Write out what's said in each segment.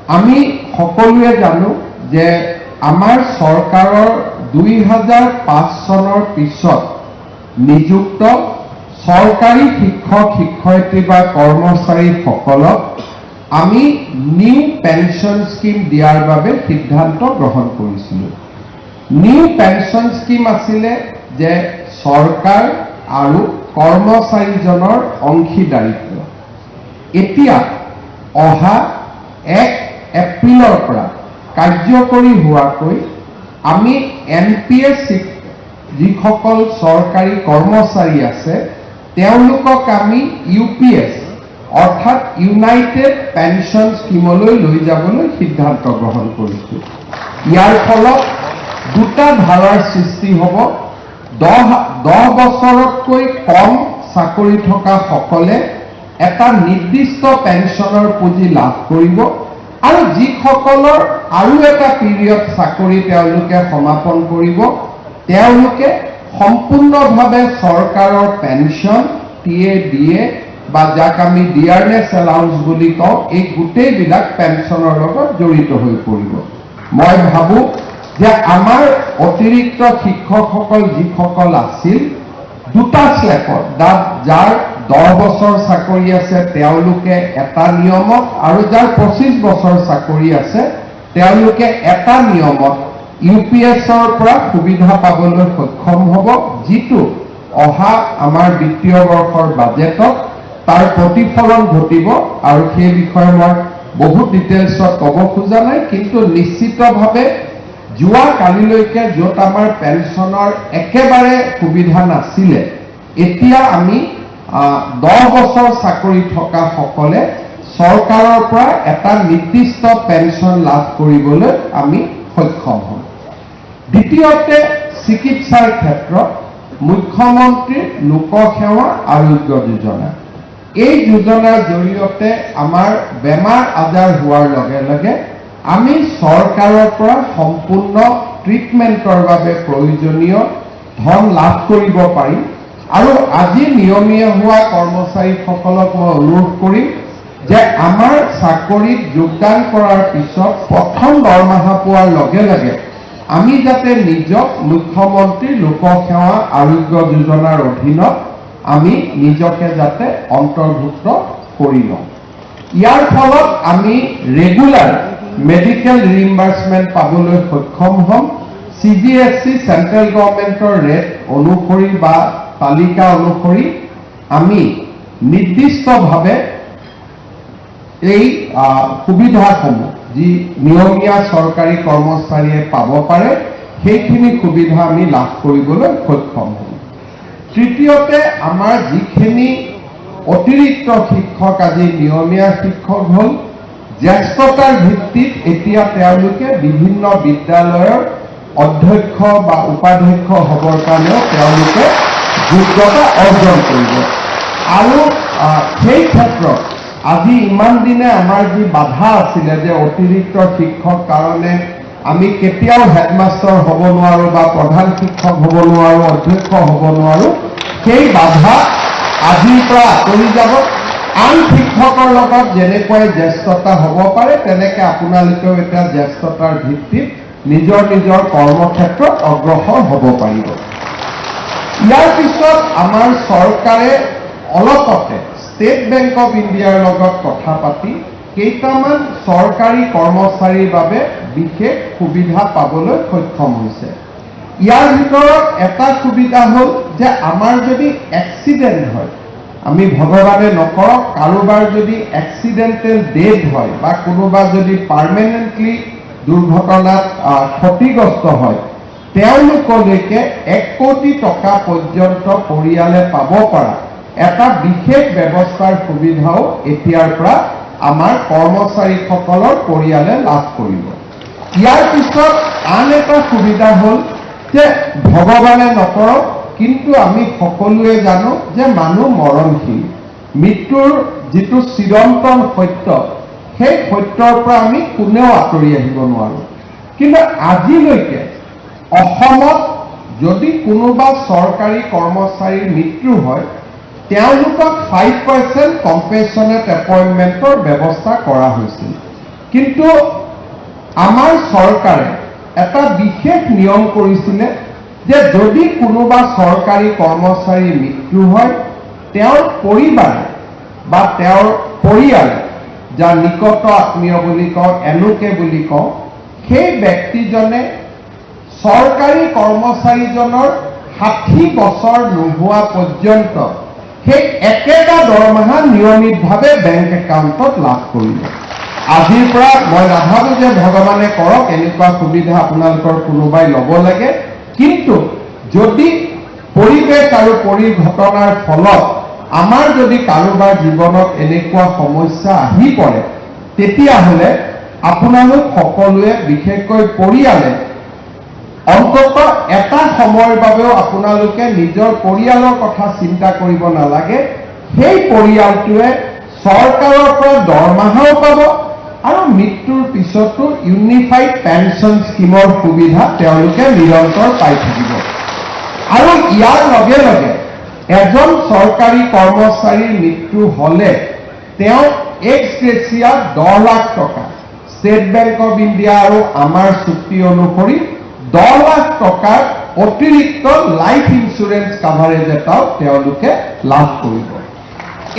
আমি সকলোৱে জানো যে আমাৰ চৰকাৰৰ 2005 চনৰ পিছত নিযুক্ত চৰকাৰী শিক্ষক শিক্ষয়িত্ৰী বা কৰ্মচাৰীসকলক আমি নিউ পেনশন স্কিম দিয়াৰ বাবে সিদ্ধান্ত গ্ৰহণ কৰিছিলোঁ। নিউ পেনশন স্কিম আছিলে যে চৰকাৰ আৰু কৰ্মচাৰীজনৰ অংশীদাৰিত্ব। এতিয়া অহা 1 এপ্ৰিলৰ পৰা কাৰ্যকৰী হোৱাকৈ আমি NPS যিসকল চৰকাৰী কৰ্মচাৰী আছে তেওঁলোকক আমি UPS অৰ্থাৎ ইউনাইটেড পেনশন স্কিমলৈ লৈ যাবলৈ সিদ্ধান্ত গ্ৰহণ কৰিছোঁ। ইয়াৰ ফলত দুটা ধাৰাৰ সৃষ্টি হ'ব। 10 বছৰতকৈ কম চাকৰি থকা সকলে এটা নিৰ্দিষ্ট পেনশনৰ পুঁজি লাভ কৰিব আৰু যিসকলৰ আৰু এটা পিৰিয়ড চাকৰি তেওঁলোকে সমাপন কৰিব তেওঁলোকে সম্পূৰ্ণভাৱে চৰকাৰৰ পেনশন TADA বা যাক আমি ডিয়াৰনেছ এলাউন্স বুলি কওঁ এই গোটেইবিলাক পেনশনৰ লগত জড়িত হৈ পৰিব। মই ভাবো যে আমাৰ অতিৰিক্ত শিক্ষকসকল যিসকল আছিল দুটা স্লেপত যাৰ 10 বছৰ চাকৰি আছে তেওঁলোকে এটা নিয়মত আৰু যাৰ 25 বছৰ চাকৰি আছে তেওঁলোকে এটা নিয়মত UPSৰ পৰা সুবিধা পাবলৈ সক্ষম হ'ব, যিটো অহা আমাৰ বিত্তীয় বৰ্ষৰ বাজেটত তাৰ প্ৰতিফলন ঘটিব। আৰু সেই বিষয়ে মই বহুত ডিটেইলছত ক'ব খোজা নাই, কিন্তু নিশ্চিতভাৱে যোৱা কালিলৈকে য'ত আমাৰ পেনশনৰ একেবাৰে সুবিধা নাছিলে এতিয়া আমি 10 বছৰ চাকৰি থকা সকলে চৰকাৰৰ পৰা এটা নিৰ্দিষ্ট পেনশন লাভ কৰিবলৈ আমি সক্ষম হ'ম। দ্বিতীয়তে চিকিৎসাৰ ক্ষেত্ৰত মুখ্যমন্ত্ৰীৰ লোকসেৱা আৰোগ্য যোজনা। এই যোজনাৰ জৰিয়তে আমাৰ বেমাৰ আজাৰ হোৱাৰ লগে লগে আমি চৰকাৰৰ পৰা সম্পূৰ্ণ ট্ৰিটমেণ্টৰ বাবে প্ৰয়োজনীয় ধন লাভ কৰিব পাৰিম। আৰু আজি নিয়মীয়া হোৱা কৰ্মচাৰীসকলক মই অনুৰোধ কৰিম যে আমাৰ চাকৰিত যোগদান কৰাৰ পিছত প্ৰথম দৰমহা পোৱাৰ লগে লগে আমি যাতে নিজক মুখ্যমন্ত্ৰী লোকসেৱা আৰোগ্য যোজনাৰ অধীনত আমি নিজকে যাতে অন্তৰ্ভুক্ত কৰি লওঁ। ইয়াৰ ফলত আমি ৰেগুলাৰ মেডিকেল ৰিইম্বাৰ্সমেণ্ট পাবলৈ সক্ষম হ'ম। CGHC চেন্ট্ৰেল গভৰ্ণমেণ্টৰ ৰেট অনুসৰি বা তালিকা অনুসৰি আমি নিৰ্দিষ্টভাৱে এই সুবিধাসমূহ যি নিয়মীয়া চৰকাৰী কৰ্মচাৰীয়ে পাব পাৰে সেইখিনি সুবিধা আমি লাভ কৰিবলৈ সক্ষম হ'ম। তৃতীয়তে আমাৰ যিখিনি অতিৰিক্ত শিক্ষক আজি নিয়মীয়া শিক্ষক হ'ল জ্যেষ্ঠতাৰ ভিত্তিত এতিয়া তেওঁলোকে বিভিন্ন বিদ্যালয়ৰ অধ্যক্ষ বা উপাধ্যক্ষ হ'বৰ কাৰণেও তেওঁলোকে যোগ্যতা অৰ্জন কৰিব। আৰু সেই ক্ষেত্ৰত আজি ইমান দিনে আমাৰ যি বাধা আছিলে যে অতিৰিক্ত শিক্ষক কাৰণে আমি কেতিয়াও হেডমাষ্টাৰ হ'ব নোৱাৰো বা প্ৰধান শিক্ষক হ'ব নোৱাৰো, অধ্যক্ষ হ'ব নোৱাৰো, সেই বাধা আজিৰ পৰা আঁতৰি যাব। আন শিক্ষকৰ লগত যেনেকৈ জ্যেষ্ঠতা হ'ব পাৰে তেনেকৈ আপোনালোকেও এতিয়া জ্যেষ্ঠতাৰ ভিত্তিত নিজৰ নিজৰ কৰ্মক্ষেত্ৰত অগ্ৰসৰ হ'ব পাৰিব। ইয়াৰ পিছত আমাৰ চৰকাৰে অলপতে ষ্টেট বেংক অফ ইণ্ডিয়াৰ লগত কথা পাতি কেইটামান চৰকাৰী কৰ্মচাৰীৰ বাবে বিশেষ সুবিধা পাবলৈ সক্ষম হৈছে। ইয়াৰ ভিতৰত এটা সুবিধা হ'ল যে আমাৰ যদি এক্সিডেণ্ট হয়, আমি ভগৱানে নকৰক কাৰোবাৰ যদি এক্সিডেণ্টেল ডেথ হয় বা কোনোবা যদি পাৰ্মানেণ্টলি দুৰ্ঘটনাত ক্ষতিগ্ৰস্ত হয় তেওঁলোকলৈকে 1 কোটি টকা পৰ্যন্ত পৰিয়ালে পাব পৰা এটা বিশেষ ব্যৱস্থাৰ সুবিধাও এতিয়াৰ পৰা আমাৰ কৰ্মচাৰীসকলৰ পৰিয়ালে লাভ কৰিব। ইয়াৰ পিছত আন এটা সুবিধা হ'ল যে ভগৱানে নকৰক কিন্তু আমি সকলোৱে জানো যে মানুহ মৰণশীল, মৃত্যুৰ যিটো চিৰন্তন সত্য সেই সত্যৰ পৰা আমি কোনেও আঁতৰি আহিব নোৱাৰো। কিন্তু আজিলৈকে অসমত যদি কোনোবা চৰকাৰী কৰ্মচাৰীৰ মৃত্যু হয় তেওঁলোকক 5% কম্পেনচনেট এপইণ্টমেণ্টৰ ব্যৱস্থা কৰা হৈছিল। কিন্তু আমাৰ চৰকাৰে এটা বিশেষ নিয়ম কৰিছিলে যে যদি কোনোবা চৰকাৰী কৰ্মচাৰীৰ মৃত্যু হয় তেওঁৰ পৰিবাৰে বা তেওঁৰ পৰিয়ালে যাৰ নিকট আত্মীয় বুলি কওঁ এলোকে বুলি কওঁ সেই ব্যক্তিজনে চৰকাৰী কৰ্মচাৰীজনৰ 60 বছৰ নোহোৱা পৰ্যন্ত সেই একেটা দৰমহা নিয়মিতভাৱে বেংক একাউণ্টত লাভ কৰিব। আজিৰ পৰা মই নাভাবো যে ভগৱানে কৰক এনেকুৱা সুবিধা আপোনালোকৰ কোনোবাই ল'ব লাগে, কিন্তু যদি পৰিৱেশ আৰু পৰিঘটনাৰ ফলত আমাৰ যদি কাৰোবাৰ জীৱনত এনেকুৱা সমস্যা আহি পৰে তেতিয়াহ'লে আপোনালোক সকলোৱে বিশেষকৈ পৰিয়ালে অন্তত এটা সময়ৰ বাবেও আপোনালোকে নিজৰ পৰিয়ালৰ কথা চিন্তা কৰিব নালাগে। সেই পৰিয়ালটোৱে চৰকাৰৰ পৰা দৰমহাও পাব আৰু মৃত্যুৰ পিছতো ইউনিফাইড পেঞ্চন স্কিমৰ সুবিধা তেওঁলোকে নিৰন্তৰ পাই থাকিব। আৰু ইয়াৰ লগে লগে এজন চৰকাৰী কৰ্মচাৰীৰ মৃত্যু হলে তেওঁ এক্স গ্ৰেচিয়া 10 লাখ টকা ষ্টেট বেংক অফ ইণ্ডিয়া আৰু আমাৰ চুক্তি অনুসৰি 10 লাখ টকাৰ অতিৰিক্ত লাইফ ইঞ্চুৰেঞ্চ কাভাৰেজ এটাও তেওঁলোকে লাভ কৰিব।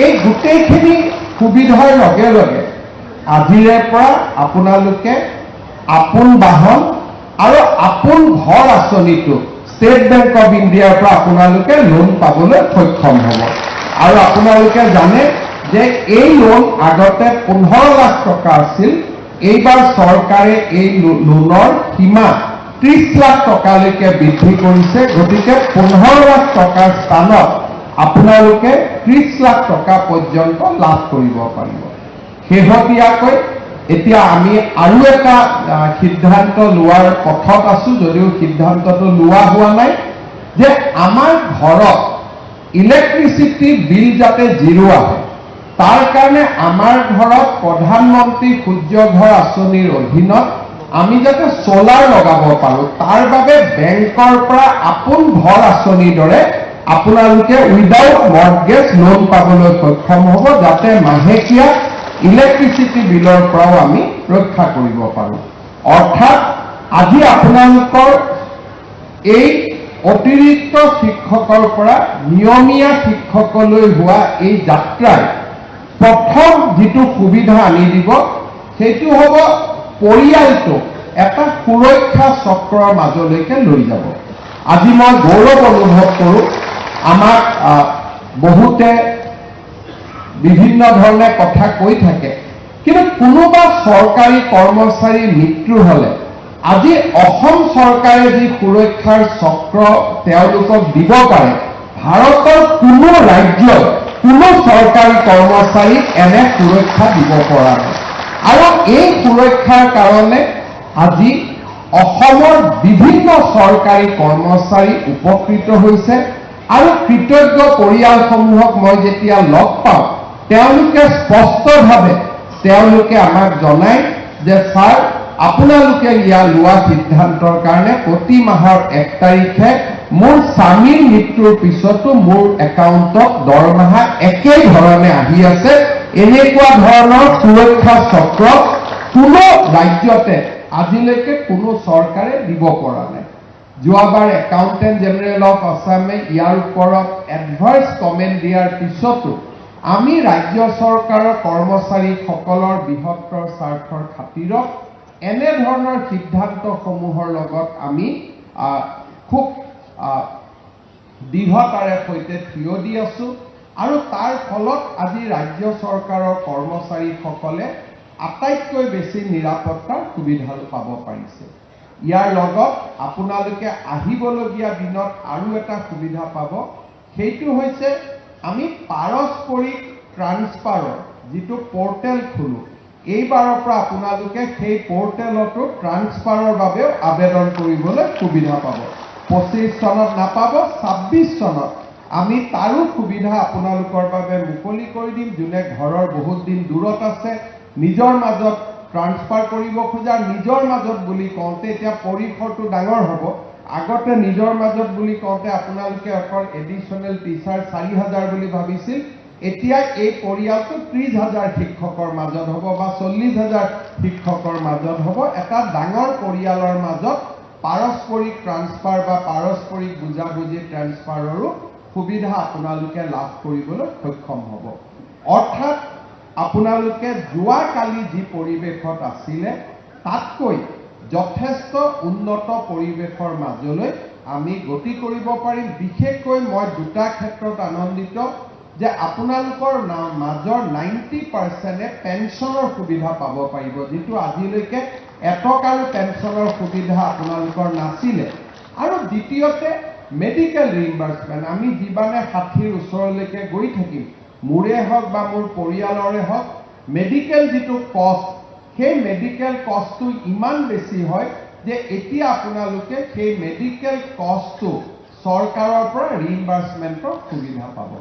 এই গোটেইখিনি সুবিধাৰ লগে লগে আজিৰে পৰা আপোনালোকে আপোন বাহন আৰু আপোন ঘৰ আঁচনিটো ষ্টেট বেংক অফ ইণ্ডিয়াৰ পৰা আপোনালোকে লোন পাবলৈ সক্ষম হ'ব। আৰু আপোনালোকে জানে যে এই লোন আগতে 15 লাখ টকা আছিল, এইবাৰ চৰকাৰে এই লোনৰ সীমা 30 লাখ টকালৈকে বৃদ্ধি কৰিছে। গতিকে 15 লাখ টকাৰ স্থানত আপোনালোকে 30 লাখ টকা পৰ্যন্ত লাভ কৰিব পাৰিব। শেহতীয়াকৈ এতিয়া আমি আৰু এটা সিদ্ধান্ত লোৱাৰ পথত আছো, যদিও সিদ্ধান্তটো লোৱা হোৱা নাই, যে আমাৰ ঘৰত ইলেক্ট্ৰিচিটি বিল যাতে জিৰ' আহে তাৰ কাৰণে আমাৰ ঘৰত প্ৰধানমন্ত্ৰী সূৰ্য ঘৰ আঁচনিৰ অধীনত আমি যাতে সোলাৰ লগাব পাৰো তাৰ বাবে বেংকৰ পৰা আপোন ঘৰ আঁচনিৰ দৰে আপোনালোকে উইদাউট মৰ্টগেজ লোন পাবলৈ সক্ষম হ'ব, যাতে মাহেকীয়া ইলেক্ট্ৰিচিটি বিলৰ পৰাও আমি ৰক্ষা কৰিব পাৰো। অৰ্থাৎ আজি আপোনালোকৰ এই অতিৰিক্ত শিক্ষকৰ পৰা নিয়মীয়া শিক্ষকলৈ হোৱা এই যাত্ৰাই প্ৰথম যিটো সুবিধা আনি দিব সেইটো হ'ব পৰিয়ালটো এটা সুৰক্ষা চক্ৰৰ মাজলৈকে লৈ যাব। আজি মই গৌৰৱ অনুভৱ কৰোঁ, আমাক বহুতে বিভিন্ন ধৰণে কথা কৈ থাকে, কিন্তু কোনোবা চৰকাৰী কৰ্মচাৰীৰ মৃত্যু হলে আজি অসম চৰকাৰে যি সুৰক্ষাৰ চক্ৰ তেওঁলোকক দিব পাৰে, ভাৰতৰ কোনো ৰাজ্যত কোনো চৰকাৰী কৰ্মচাৰীক এনে সুৰক্ষা দিব পৰা নাই। আৰু এই সুৰক্ষাৰ কাৰণে আজি অসমৰ বিভিন্ন চৰকাৰী কৰ্মচাৰী উপকৃত হৈছে। আৰু কৃতজ্ঞ পৰিয়ালসমূহক মই যেতিয়া লগ পাওঁ তেওঁলোকে স্পষ্টভাৱে তেওঁলোকে আমাক জনায় যে ছাৰ আপোনালোকে লোৱা সিদ্ধান্তৰ কাৰণে প্ৰতি মাহৰ 1 তাৰিখে মোৰ স্বামীৰ মৃত্যুৰ পিছতো মোৰ একাউণ্টত দৰমহা একেই ধৰণে আহি আছে। এনেকুৱা ধৰণৰ সুৰক্ষা চক্ৰ কোনো ৰাজ্যতে আজিলৈকে কোনো চৰকাৰে দিব পৰা নাই। যোৱাবাৰ একাউণ্টেণ্ট জেনেৰেল অফ আছামে ইয়াৰ ওপৰত এডভাইচ কমেণ্ট দিয়াৰ পিছতো আমি ৰাজ্য চৰকাৰৰ কৰ্মচাৰীসকলৰ বৃহত্তৰ স্বাৰ্থৰ খাতিৰত এনেধৰণৰ সিদ্ধান্তসমূহৰ লগত আমি খুব দৃঢ়তাৰে সৈতে থিয় দি আছো। আৰু তাৰ ফলত আজি ৰাজ্য চৰকাৰৰ কৰ্মচাৰীসকলে আটাইতকৈ বেছি নিৰাপত্তাৰ সুবিধা পাব পাৰিছে। ইয়াৰ লগত আপোনালোকে আহিবলগীয়া দিনত আৰু এটা সুবিধা পাব, সেইটো হৈছে আমি পাৰস্পৰিক ট্ৰান্সফাৰৰ যিটো পৰ্টেল খোলো, এইবাৰৰ পৰা আপোনালোকে সেই পৰ্টেলতো ট্ৰান্সফাৰৰ বাবেও আবেদন কৰিবলৈ সুবিধা পাব। 25 চনত নাপাব, 26 চনত আমি তাৰো সুবিধা আপোনালোকৰ বাবে মুকলি কৰি দিম। যোনে ঘৰৰ বহুত দিন দূৰত আছে, নিজৰ মাজত ট্ৰান্সফাৰ কৰিব খোজা, নিজৰ মাজত বুলি কওঁতে এতিয়া পৰিসৰটো ডাঙৰ হ'ব। আগতে নিজৰ মাজত বুলি কওঁতে আপোনালোকে অকল এডিশ্যনেল টিচাৰ 4000 বুলি ভাবিছিল, এতিয়া এই পৰিয়ালটো 30,000 শিক্ষকৰ মাজত হ'ব বা 40,000 শিক্ষকৰ মাজত হ'ব। এটা ডাঙৰ পৰিয়ালৰ মাজত পাৰস্পৰিক ট্ৰান্সফাৰ বা পাৰস্পৰিক বুজাবুজি ট্ৰান্সফাৰৰো সুবিধা আপোনালোকে লাভ কৰিবলৈ সক্ষম হ'ব। অৰ্থাৎ আপোনালোকে যোৱাকালি যি পৰিৱেশত আছিলে তাতকৈ যথেষ্ট উন্নত পৰিৱেশৰ মাজলৈ আমি গতি কৰিব পাৰিম। বিশেষকৈ মই দুটা ক্ষেত্ৰত আনন্দিত যে আপোনালোকৰ মাজৰ 90% পেঞ্চনৰ সুবিধা পাব পাৰিব, যিটো আজিলৈকে এটকাৰো পেঞ্চনৰ সুবিধা আপোনালোকৰ নাছিলে। আৰু দ্বিতীয়তে মেডিকেল ৰিইম্বাৰ্সমেণ্ট, আমি যিমানে 60ৰ ওচৰলৈকে গৈ থাকিম, মোৰে হওক বা মোৰ পৰিয়ালৰে হওক, মেডিকেল যিটো কষ্ট, সেই মেডিকেল কষ্টটো ইমান বেছি হয় যে এতিয়া আপোনালোকে সেই মেডিকেল কষ্টটো চৰকাৰৰ পৰা ৰিইম্বাৰ্সমেণ্টৰ সুবিধা পাব।